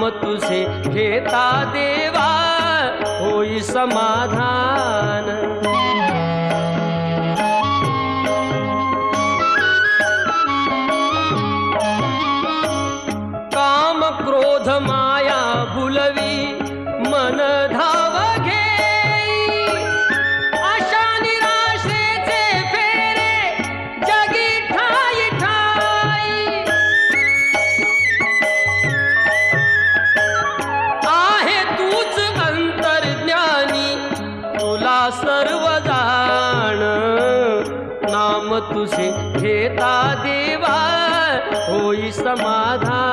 नाम तुझे घेता देवा होई समाधान। काम क्रोध माया भुलवी मन धाव घेई, आशा निराशेचे फेरे जगी ठाई ठाई। आहे तूच अंतर्ज्ञानी तुला सर्व जाण, नाम तुझे घेता देवा होई समाधान।